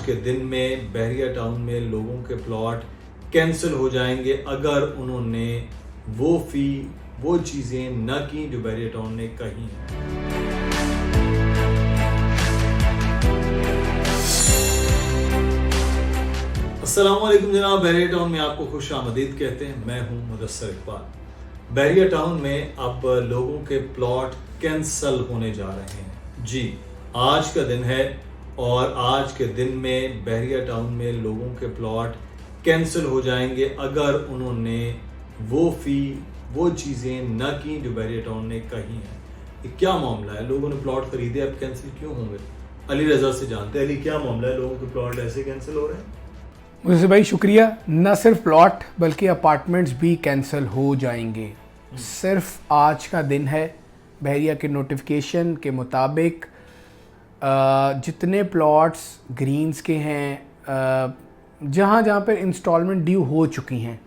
के दिन में बहरिया टाउन में लोगों के प्लॉट कैंसिल हो जाएंगे अगर उन्होंने वो चीज़ें न की जो बहरिया टाउन ने कही हैं। अस्सलामुअलैकुम जनाब, बहरिया टाउन में आपको खुश आमदीद कहते हैं। मैं हूं मुदस्सर इकबाल। बहरिया टाउन में अब लोगों के प्लॉट कैंसल होने जा रहे हैं। जी, आज का दिन है और आज के दिन में बहरिया टाउन में लोगों के प्लॉट कैंसिल हो जाएंगे अगर उन्होंने वो चीज़ें न की जो बहरिया टाउन ने कही हैं। ये क्या मामला है? लोगों ने प्लॉट खरीदे, अब कैंसिल क्यों होंगे? अली रजा से जानते हैं। अली, क्या मामला है? लोगों के प्लॉट ऐसे कैंसिल हो रहे हैं? मुझे भाई शुक्रिया। न सिर्फ प्लॉट बल्कि अपार्टमेंट्स भी कैंसिल हो जाएंगे। सिर्फ आज का दिन है। बहरिया के नोटिफिकेशन के मुताबिक जितने प्लॉट्स ग्रीन्स के हैं, जहाँ पर इंस्टॉलमेंट ड्यू हो चुकी हैं,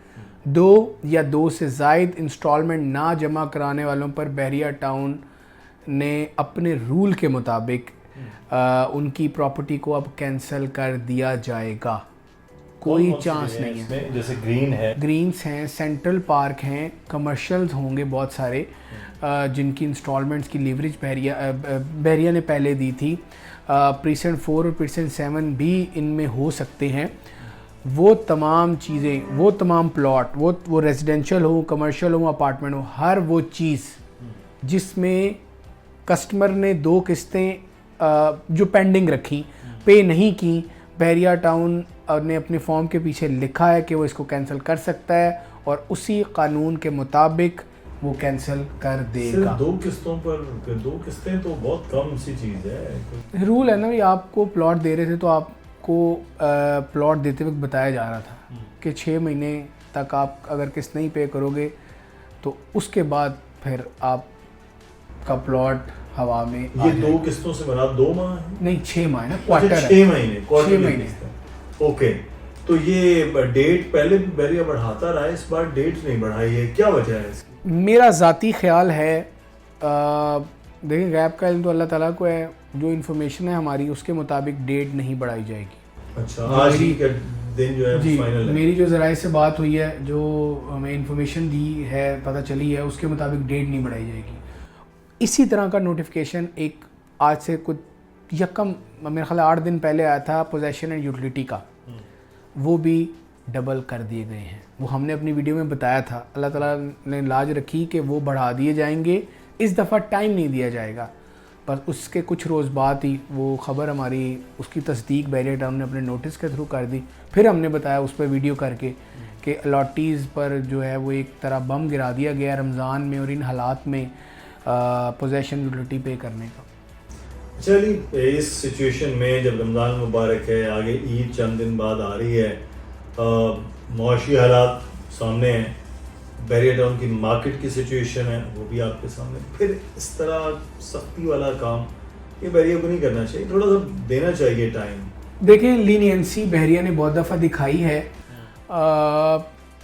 2 या 2 से ज़ायद इंस्टॉलमेंट ना जमा कराने वालों पर बहरिया टाउन ने अपने रूल के मुताबिक उनकी प्रॉपर्टी को अब कैंसिल कर दिया जाएगा। कोई चांस नहीं है। जैसे ग्रीन्स हैं, सेंट्रल पार्क हैं, कमर्शियल्स होंगे बहुत सारे जिनकी इंस्टॉलमेंट्स की लीवरेज बहरिया ने पहले दी थी। प्रीसेंट 4 और प्रीसेंट 7 भी इनमें हो सकते हैं। वो तमाम चीज़ें, वो तमाम प्लॉट, वो रेजिडेंशियल हो, कमर्शियल हो, अपार्टमेंट हो, हर वो चीज़ जिसमें कस्टमर ने 2 किस्तें जो पेंडिंग रखी, पे नहीं की, बहरिया टाउन ने अपने फॉर्म के पीछे लिखा है कि वो इसको कैंसिल कर सकता है और उसी कानून के मुताबिक वो कैंसिल कर देगा। 2 किस्तों पर 2 किस्तें तो बहुत कम सी चीज़ है। रूल है ना, ये आपको प्लॉट दे रहे थे तो आपको प्लॉट देते वक्त बताया जा रहा था कि 6 महीने तक आप अगर किस्त नहीं पे करोगे तो उसके बाद फिर आपका प्लॉट हवा में। ये 2 किस्तों से बना 2 माह है? नहीं, 6 माह है ना, क्वार्टर है। 6 महीने, 6 महीने। ओके, तो ये डेट पहले बहरिया बढ़ाता रहा है, इस बार डेट नहीं बढ़ाई है, क्या वजह है इसकी? मेरा ज़ाती ख्याल है, देखिए गैब का इल्म तो अल्लाह ताला को है। जो इन्फॉर्मेशन है हमारी उसके मुताबिक डेट नहीं बढ़ाई जाएगी। अच्छा, आज ही का दिन जो है जी, फाइनल है। मेरी जो ज़राए से बात हुई है, जो हमें इन्फॉर्मेशन दी है, पता चली है, उसके मुताबिक डेट नहीं बढ़ाई जाएगी। इसी तरह का नोटिफिकेशन एक आज से कुछ मेरे ख्याल 8 दिन पहले आया था पोजेशन एंड यूटिलिटी का, वो भी डबल कर दिए गए हैं। वो हमने अपनी वीडियो में बताया था। अल्लाह ताला ने लाज रखी कि वो बढ़ा दिए जाएंगे, इस दफ़ा टाइम नहीं दिया जाएगा। बस उसके कुछ रोज़ बाद ही वो ख़बर हमारी, उसकी तस्दीक बहरिया टाउन ने अपने नोटिस के थ्रू कर दी। फिर हमने बताया उस पर वीडियो करके कि अलॉटीज़ पर जो है वो एक तरह बम गिरा दिया गया रमज़ान में और इन हालात में पोजेशन यूटिलिटी पे करने का। चलिए, इस सिचुएशन में जब रमज़ान मुबारक है, आगे ईद चंद दिन बाद आ रही है, मुआशी हालात सामने हैं, बहरिया टाउन की मार्केट की सिचुएशन है वो भी आपके सामने, फिर इस तरह सख्ती वाला काम ये बहरिया को नहीं करना चाहिए, थोड़ा सा देना चाहिए टाइम। देखें, लीनियंसी बहरिया ने बहुत दफ़ा दिखाई है।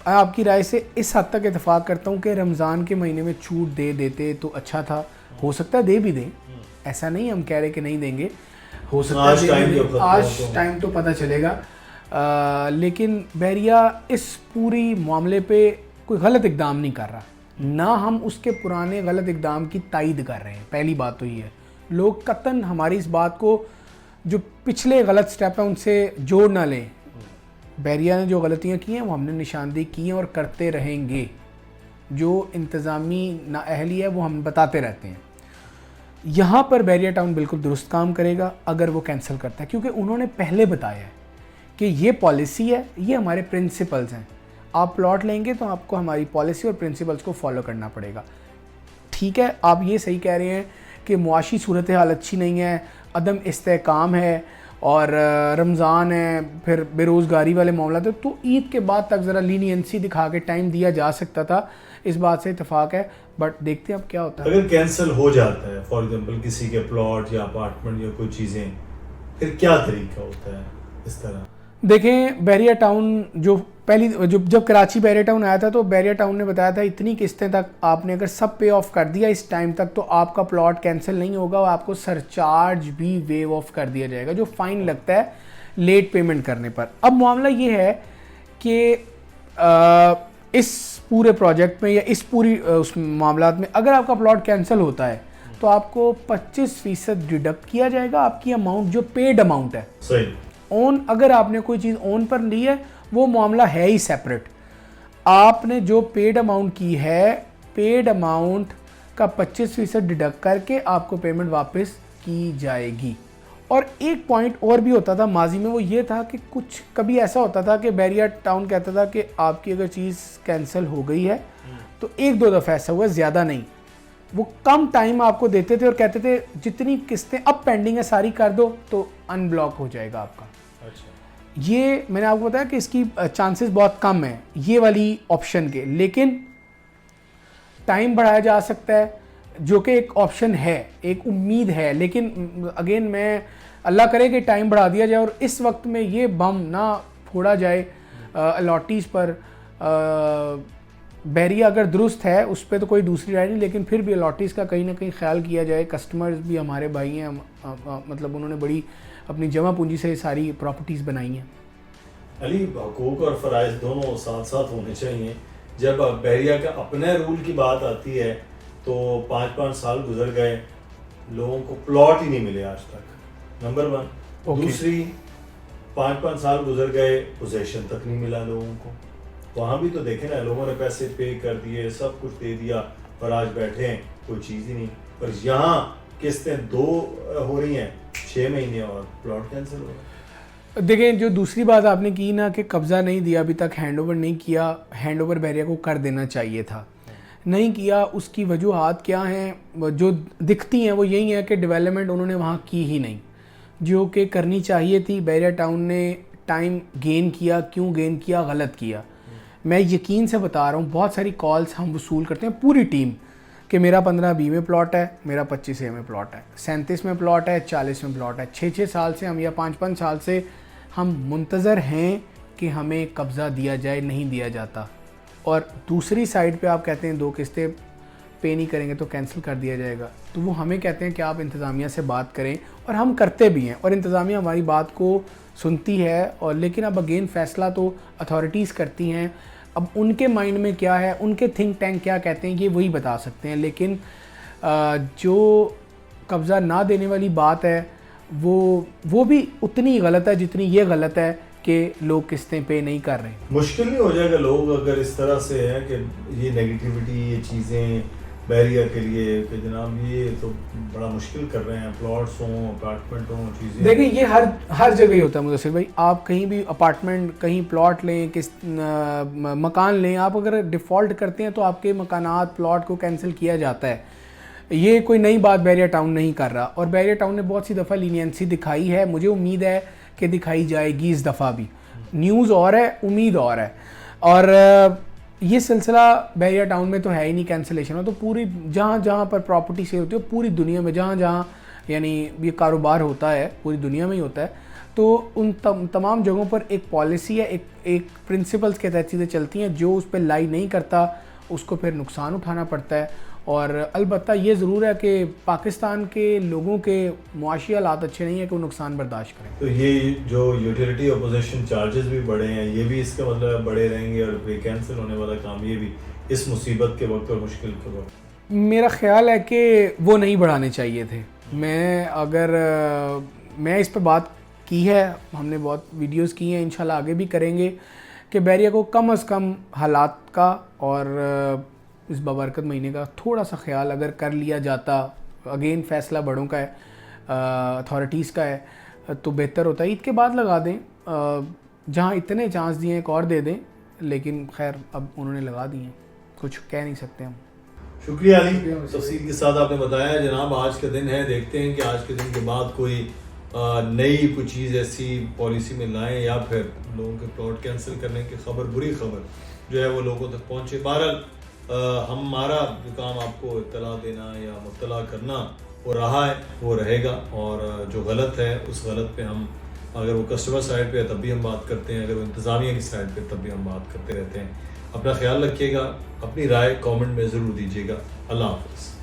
आपकी राय से इस हद तक इतफाक़ करता हूँ कि रमज़ान के महीने में छूट दे देते तो अच्छा था। हो सकता है दे भी दें, ऐसा नहीं हम कह रहे कि नहीं देंगे, हो सकता है आज टाइम तो पता चलेगा। लेकिन बहरिया इस पूरी मामले पे कोई गलत इक़दाम नहीं कर रहा, ना हम उसके पुराने गलत इक़दाम की तायद कर रहे हैं। पहली बात तो ये है, लोग कतन हमारी इस बात को, जो पिछले गलत स्टेप है उनसे जोड़ ना लें। बहरिया ने जो गलतियाँ की हैं वो हमने निशानदेही की हैं और करते रहेंगे। जो इंतज़ामी नाअहली है वो हम बताते रहते हैं। यहाँ पर बहरिया टाउन बिल्कुल दुरुस्त काम करेगा अगर वो कैंसिल करता है, क्योंकि उन्होंने पहले बताया है कि ये पॉलिसी है, ये हमारे प्रिंसिपल्स हैं। आप प्लॉट लेंगे तो आपको हमारी पॉलिसी और प्रिंसिपल्स को फॉलो करना पड़ेगा। ठीक है, आप ये सही कह रहे हैं कि मुआशी सूरत हाल अच्छी नहीं है, अदम इस्तेहकाम है और रमज़ान है, फिर बेरोज़गारी वाले मामला थे, तो ईद के बाद तक ज़रा लीनियंसी दिखा के टाइम दिया जा सकता था। इस बात से इत्तेफाक है, बट देखते हैं अब क्या होता है। अगर कैंसिल हो जाता है फॉर एग्जांपल किसी के प्लॉट या अपार्टमेंट या कोई चीज़ें, फिर क्या तरीका होता है इस तरह? देखें, बहरिया टाउन जब कराची बहरिया टाउन आया था तो बहरिया टाउन ने बताया था इतनी किस्तें तक आपने अगर सब पे ऑफ कर दिया इस टाइम तक तो आपका प्लॉट कैंसिल नहीं होगा और आपको सरचार्ज भी वेव ऑफ कर दिया जाएगा। जो फ़ाइन लगता है लेट पेमेंट करने पर। अब मामला ये है कि इस पूरे प्रोजेक्ट में या इस पूरी उस मामलात में अगर आपका प्लॉट कैंसिल होता है तो आपको 25% डिडक्ट किया जाएगा आपकी अमाउंट जो पेड अमाउंट है। सही। ओन अगर आपने कोई चीज़ ओन पर ली है वो मामला है ही सेपरेट। आपने जो पेड अमाउंट की है, पेड अमाउंट का 25% डिडक्ट करके आपको पेमेंट वापस की जाएगी। और एक पॉइंट और भी होता था माजी में, वो ये था कि कुछ कभी ऐसा होता था कि बैरिया टाउन कहता था कि आपकी अगर चीज़ कैंसिल हो गई है तो 1-2 दफ़ा ऐसा हुआ, ज़्यादा नहीं। वो कम टाइम आपको देते थे और कहते थे जितनी किस्तें अब पेंडिंग है सारी कर दो तो अनब्लॉक हो जाएगा आपका। अच्छा। ये मैंने आपको बताया कि इसकी चांसेस बहुत कम है ये वाली ऑप्शन के, लेकिन टाइम बढ़ाया जा सकता है जो कि एक ऑप्शन है, एक उम्मीद है। लेकिन अगेन मैं अल्लाह करे कि टाइम बढ़ा दिया जाए और इस वक्त में ये बम ना फोड़ा जाए अलॉटीज़ पर। बैरिया अगर दुरुस्त है उस पर तो कोई दूसरी राय नहीं, लेकिन फिर भी अलॉटीज़ का कहीं ना कहीं ख्याल किया जाए। कस्टमर्स भी हमारे भाई हैं, मतलब उन्होंने बड़ी अपनी जमा पूंजी से सारी प्रॉपर्टीज़ बनाई हैं। अली, हकूक और फ़राइज़ दोनों साथ साथ होने चाहिए। जब बैरिया का अपने रूल की बात आती है तो 5-5 साल गुजर गए, लोगों को प्लॉट ही नहीं मिले आज तक, नंबर 1। दूसरी, 5-5 साल गुजर गए, पोजेशन तक नहीं मिला लोगों को। वहाँ भी तो देखे ना, लोगों ने पैसे पे कर दिए, सब कुछ दे दिया, पर आज बैठे हैं कोई चीज़ ही नहीं। पर यहाँ किस्तें 2 हो रही हैं, 6 महीने और प्लॉट कैंसिल हो रहा है। देखें, जो दूसरी बात आपने की ना कि कब्ज़ा नहीं दिया, अभी तक हैंडओवर नहीं किया, हैंडओवर बैरिया को कर देना चाहिए था, नहीं किया। उसकी वजूहात क्या हैं जो दिखती हैं वो यही है कि डेवलपमेंट उन्होंने वहाँ की ही नहीं जो कि करनी चाहिए थी। बैरिया टाउन ने टाइम गेन किया, क्यों गेन किया, गलत किया। मैं यकीन से बता रहा हूँ, बहुत सारी कॉल्स हम वसूल करते हैं पूरी टीम कि मेरा 15B में प्लॉट है, मेरा 25A में प्लॉट है, 37 में प्लॉट है, 40 में प्लॉट है। 6-6 साल से हम या 5-5 साल से हम मुंतज़र हैं कि हमें कब्ज़ा दिया जाए, नहीं दिया जाता। और दूसरी साइड पे आप कहते हैं 2 किस्तें पे नहीं करेंगे तो कैंसिल कर दिया जाएगा। तो वो हमें कहते हैं कि आप इंतज़ामिया से बात करें, और हम करते भी हैं और इंतज़ामिया हमारी बात को सुनती है। और लेकिन अब अगेन फ़ैसला तो अथॉरिटीज़ करती हैं। अब उनके माइंड में क्या है, उनके थिंक टैंक क्या कहते हैं, ये वही बता सकते हैं। लेकिन जो कब्ज़ा ना देने वाली बात है वो भी उतनी गलत है जितनी ये गलत है कि लोग किस्तें पे नहीं कर रहे। मुश्किल नहीं हो जाएगा लोग अगर इस तरह से है कि ये नेगेटिविटी, ये चीज़ें बैरियर के लिए कि जनाब ये तो बड़ा मुश्किल कर रहे हैं, प्लॉट्स हों, अपार्टमेंट हों, चीज़ें। देखिए, ये हर जगह ही होता है मुदस्सिर भाई। आप कहीं भी अपार्टमेंट, कहीं प्लॉट लें, किस मकान लें, आप अगर डिफ़ॉल्ट करते हैं तो आपके मकानात, प्लॉट को कैंसिल किया जाता है। ये कोई नई बात बैरिया टाउन नहीं कर रहा, और बैरिया टाउन ने बहुत सी दफ़ा लीनियंसी दिखाई है। मुझे उम्मीद है कि दिखाई जाएगी इस दफ़ा भी। न्यूज़ और है, उम्मीद और है। और ये सिलसिला बैरिया टाउन में तो है ही नहीं कैंसिलेशन हो, तो पूरी जहाँ पर प्रॉपर्टी सेल होती है पूरी दुनिया में, जहाँ यानी ये कारोबार होता है पूरी दुनिया में ही होता है, तो उन तमाम जगहों पर एक पॉलिसी है, एक प्रिंसिपल्स के तहत चीज़ें चलती हैं। जो उस पर लाई नहीं करता उसको फिर नुकसान उठाना पड़ता है। और अलबत्ता ये ज़रूर है कि पाकिस्तान के लोगों के मुआशी हालात अच्छे नहीं है कि वो नुकसान बर्दाश्त करें। तो ये जो यूटिलिटी अपोजिशन चार्जेस भी बढ़े हैं, ये भी इसका मतलब बढ़े रहेंगे, और कैंसिल होने वाला काम ये भी इस मुसीबत के वक्त और मुश्किल के वक्त। मेरा ख्याल है कि वो नहीं बढ़ाने चाहिए थे। मैं इस पर बात की है, हमने बहुत वीडियोस की हैं, इंशाल्लाह आगे भी करेंगे कि बैरिया को कम अज़ कम हालात का और इस बाबरकत महीने का थोड़ा सा ख्याल अगर कर लिया जाता। अगेन फ़ैसला बड़ों का है, अथॉरिटीज़ का है, तो बेहतर होता है। ईद के बाद लगा दें, जहाँ इतने चांस दिए एक और दे दें, लेकिन खैर अब उन्होंने लगा दिए हैं, कुछ कह नहीं सकते हम। शुक्रिया अली, तफसील के साथ आपने बताया। जनाब, आज के दिन है, देखते हैं कि आज के दिन के बाद कोई नई कोई चीज़ ऐसी पॉलिसी में लाएं या फिर लोगों के प्लॉट कैंसिल करने की खबर, बुरी खबर जो है वो लोगों तक पहुँचे। बहरहाल हमारा जो काम आपको इत्तला देना या मुत्तला करना वो रहा है, वो रहेगा। और जो गलत है उस गलत पे हम, अगर वो कस्टमर साइड पे है तब भी हम बात करते हैं, अगर वो इंतज़ामिया की साइड पे तब भी हम बात करते रहते हैं। अपना ख्याल रखिएगा, अपनी राय कमेंट में ज़रूर दीजिएगा। अल्लाह हाफ़िज़।